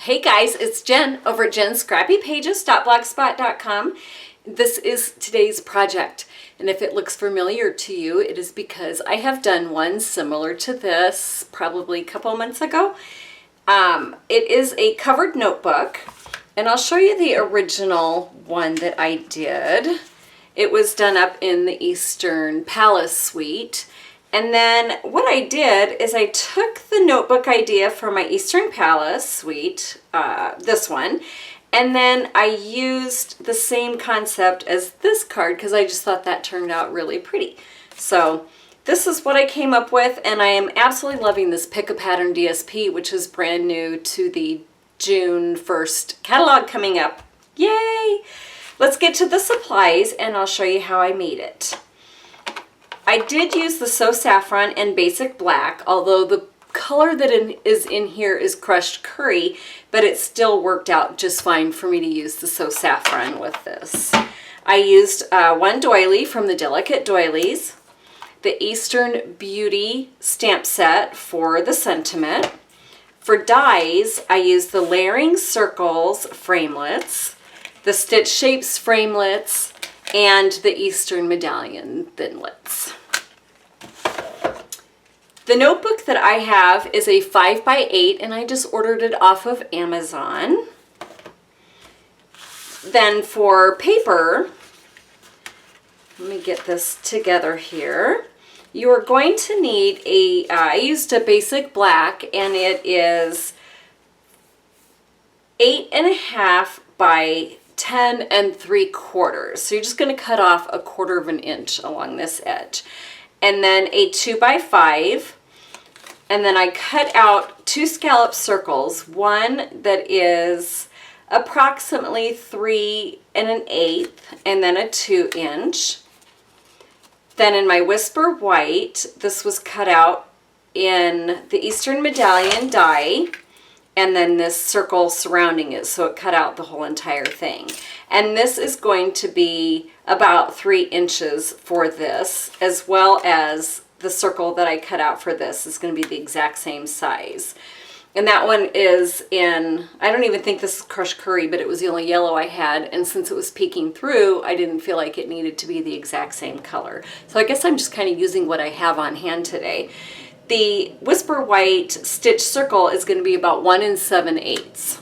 Hey guys, it's Jen over at jenscrappypages.blogspot.com. This is today's project, and if it looks familiar to you, it is because I have done one similar to this probably a couple months ago. It is a covered notebook, and I'll show you the original one that I did. It was done up in the Eastern Palace suite. And then what I did is I took the notebook idea for my Eastern Palace suite, this one, and then I used the same concept as this card because I just thought that turned out really pretty. So this is what I came up with, and I am absolutely loving this Pattern DSP, which is brand new to the June 1st catalog coming up. Yay! Let's get to the supplies and I'll show you how I made it. I did use the So Saffron and Basic Black, although the color that is in here is Crushed Curry, but it still worked out just fine for me to use the So Saffron with this. I used one doily from the Delicate Doilies, the Eastern Beauty stamp set for the sentiment. For dies, I used the Layering Circles framelits, the Stitch Shapes framelits, and the Eastern Medallion Thinlits. The notebook that I have is a 5x8, and I just ordered it off of Amazon. Then for paper, let me get this together here. You are going to need I used a Basic Black, and it is 8.5 by 10 3/4. So you're just going to cut off 1/4 of an inch along this edge. And then a 2x5. And then I cut out 2 scallop circles. One that is approximately 3 1/8, and then a 2-inch. Then in my Whisper White, this was cut out in the Eastern Medallion die, and then this circle surrounding it, so it cut out the whole entire thing. And this is going to be about 3 inches for this, as well as the circle that I cut out for this is going to be the exact same size. And that one is in, I don't even think this is Crushed Curry, but it was the only yellow I had, and since it was peeking through, I didn't feel like it needed to be the exact same color. So I guess I'm just kind of using what I have on hand today. The Whisper White stitch circle is going to be about 1 7/8.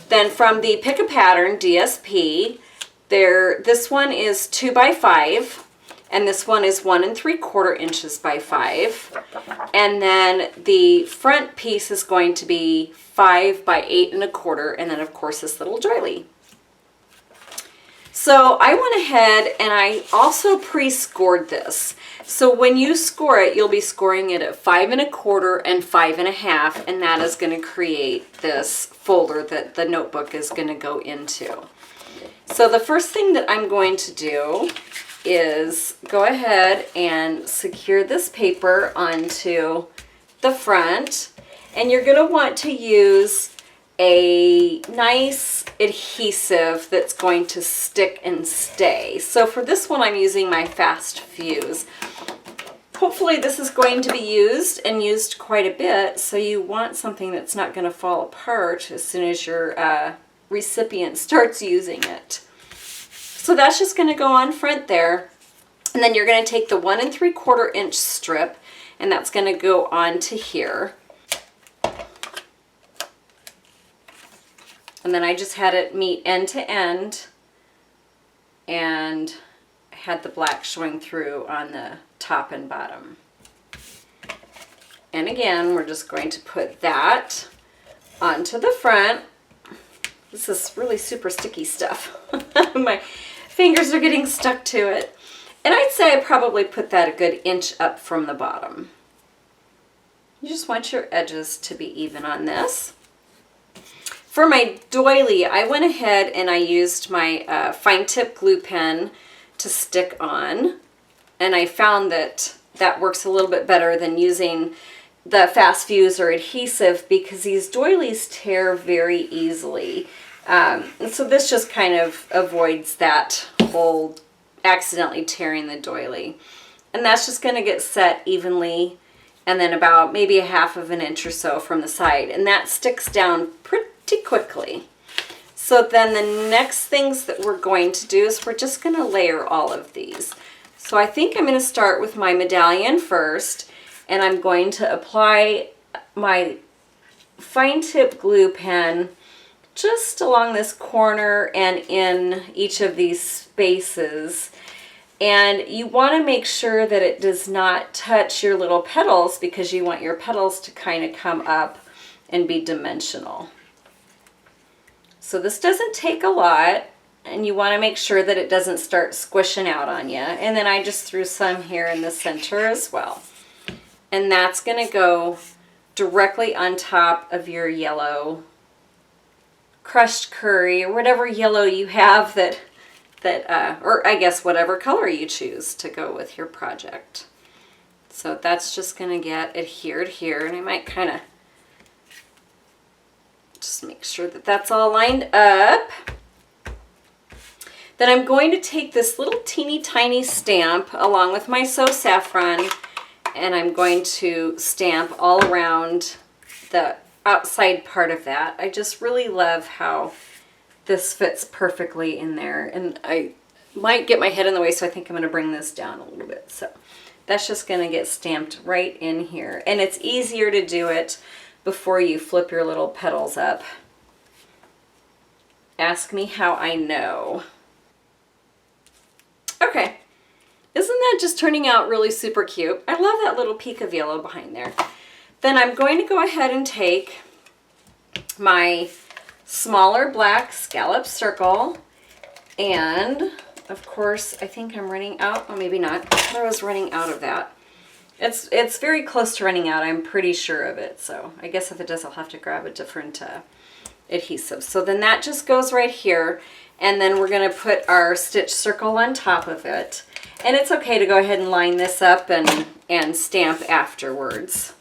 Then from the Pattern DSP, this one is 2x5, and this one is 1 3/4 inches by 5. And then the front piece is going to be 5 by 8 1/4, and then of course this little doily. So I went ahead and I also pre-scored this. So when you score it, you'll be scoring it at 5 1/4 and 5 1/2, and that is going to create this folder that the notebook is going to go into. So the first thing that I'm going to do is go ahead and secure this paper onto the front, and you're going to want to use a nice adhesive that's going to stick and stay. So for this one, I'm using my Fast Fuse. Hopefully this is going to be used and used quite a bit, so you want something that's not going to fall apart as soon as your recipient starts using it. So that's just going to go on front there, and then you're going to take the 1 3/4 inch strip, and that's going to go on to here. And then I just had it meet end to end, and had the black showing through on the top and bottom. And again, we're just going to put that onto the front. This is really super sticky stuff. My fingers are getting stuck to it. And I'd say I probably put that a good inch up from the bottom. You just want your edges to be even on this. For my doily, I went ahead and I used my fine tip glue pen to stick on, and I found that that works a little bit better than using the Fast Fuse or adhesive, because these doilies tear very easily. And so this just kind of avoids that whole accidentally tearing the doily. And that's just going to get set evenly, and then about maybe 1/2 of an inch or so from the side, and that sticks down pretty quickly. So then the next things that we're going to do is we're just going to layer all of these. So I think I'm going to start with my medallion first, and I'm going to apply my fine tip glue pen just along this corner and in each of these spaces. And you want to make sure that it does not touch your little petals, because you want your petals to kind of come up and be dimensional. So this doesn't take a lot, and you want to make sure that it doesn't start squishing out on you. And then I just threw some here in the center as well. And that's going to go directly on top of your yellow crushed curry, or whatever yellow you have or I guess whatever color you choose to go with your project. So that's just going to get adhered here, and I might kind of just make sure that that's all lined up. Then I'm going to take this little teeny tiny stamp along with my So Saffron, and I'm going to stamp all around the outside part of that. I just really love how this fits perfectly in there, and I might get my head in the way, so I think I'm going to bring this down a little bit. So that's just going to get stamped right in here, and it's easier to do it before you flip your little petals up. Ask me how I know. Okay, isn't that just turning out really super cute? I love that little peak of yellow behind there. Then I'm going to go ahead and take my smaller black scallop circle, and of course I think I'm running out. Oh, maybe not. I thought I was running out of that. It's very close to running out, I'm pretty sure of it. So I guess if it does, I'll have to grab a different adhesive. So then that just goes right here, and then we're going to put our stitch circle on top of it. And it's okay to go ahead and line this up and stamp afterwards.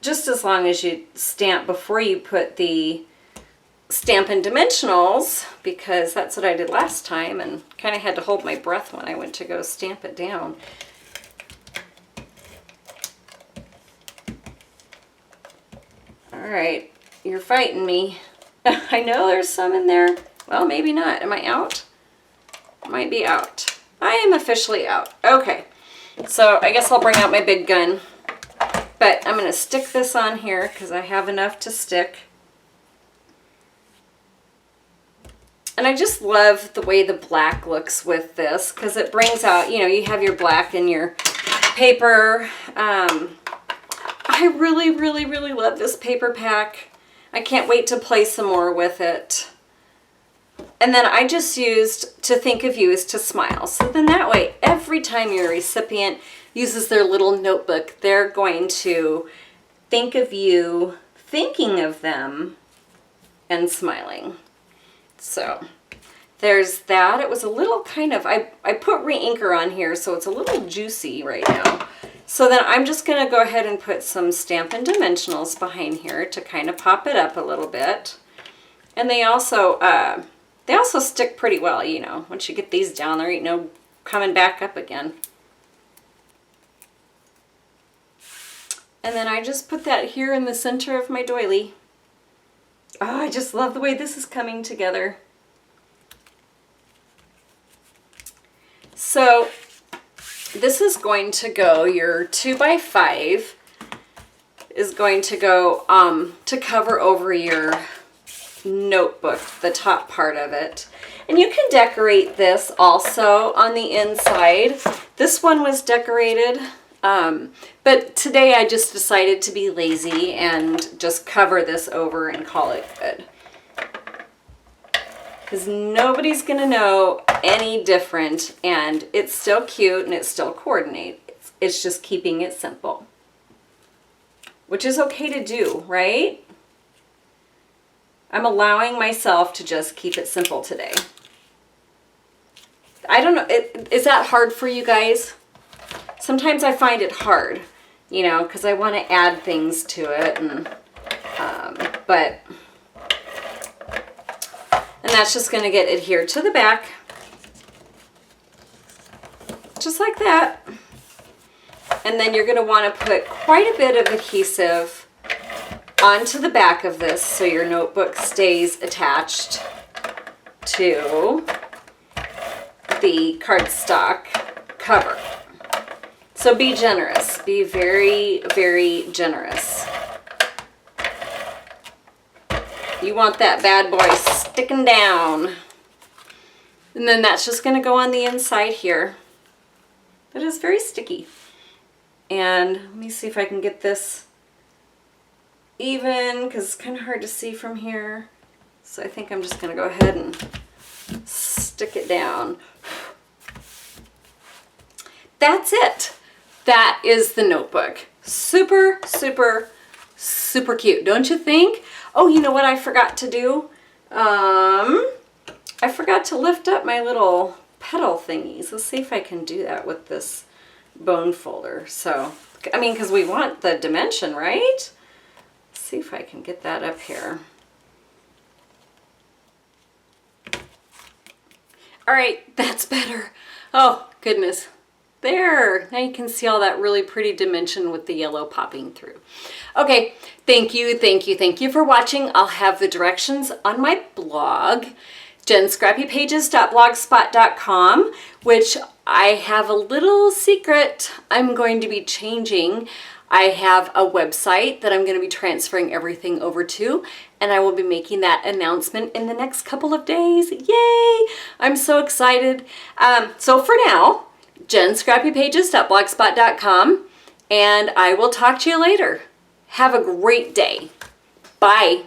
Just as long as you stamp before you put the Stampin' Dimensionals, because that's what I did last time and kind of had to hold my breath when I went to go stamp it down. All right, you're fighting me. I know there's some in there. Well, maybe not. Am I out? Might be out. I am officially out. Okay, so I guess I'll bring out my big gun. But I'm going to stick this on here because I have enough to stick. And I just love the way the black looks with this, because it brings out, you know, you have your black in your paper. I really, really, really love this paper pack. I can't wait to play some more with it. And then I just used To Think of You is to Smile. So then that way, every time your recipient uses their little notebook, they're going to think of you, thinking of them, and smiling. So there's that. It was a little kind of, I put re-inker on here, so it's a little juicy right now. So then I'm just going to go ahead and put some Stampin' Dimensionals behind here to kind of pop it up a little bit. And they also stick pretty well, you know. Once you get these down, there ain't no coming back up again. And then I just put that here in the center of my doily. Oh, I just love the way this is coming together. So this is going to go, your 2x5 is going to go to cover over your notebook, the top part of it. And you can decorate this also on the inside. This one was decorated, but today I just decided to be lazy and just cover this over and call it good. Because nobody's going to know any different, and it's still cute and it's still coordinates. It's just keeping it simple, which is okay to do, right? I'm allowing myself to just keep it simple today. I don't know, is that hard for you guys? Sometimes I find it hard, you know, because I want to add things to it, and that's just going to get adhered to the back, just like that. And then you're going to want to put quite a bit of adhesive onto the back of this so your notebook stays attached to the cardstock cover. So be generous. Be very, very generous. You want that bad boy sticking down. And then that's just going to go on the inside here. But it's very sticky. And let me see if I can get this even, because it's kind of hard to see from here. So I think I'm just going to go ahead and stick it down. That's it. That is the notebook. Super, super, super cute, don't you think? Oh, you know what I forgot to do? I forgot to lift up my little petal thingies. Let's see if I can do that with this bone folder. So, I mean, because we want the dimension, right? Let's see if I can get that up here. All right, that's better. Oh, goodness. There, now you can see all that really pretty dimension with the yellow popping through. Okay, thank you for watching. I'll have the directions on my blog, jenscrappypages.blogspot.com, which I have a little secret I'm going to be changing. I have a website that I'm going to be transferring everything over to, and I will be making that announcement in the next couple of days. Yay! I'm so excited. So for now, jenscrappypages.blogspot.com, and I will talk to you later. Have a great day. Bye.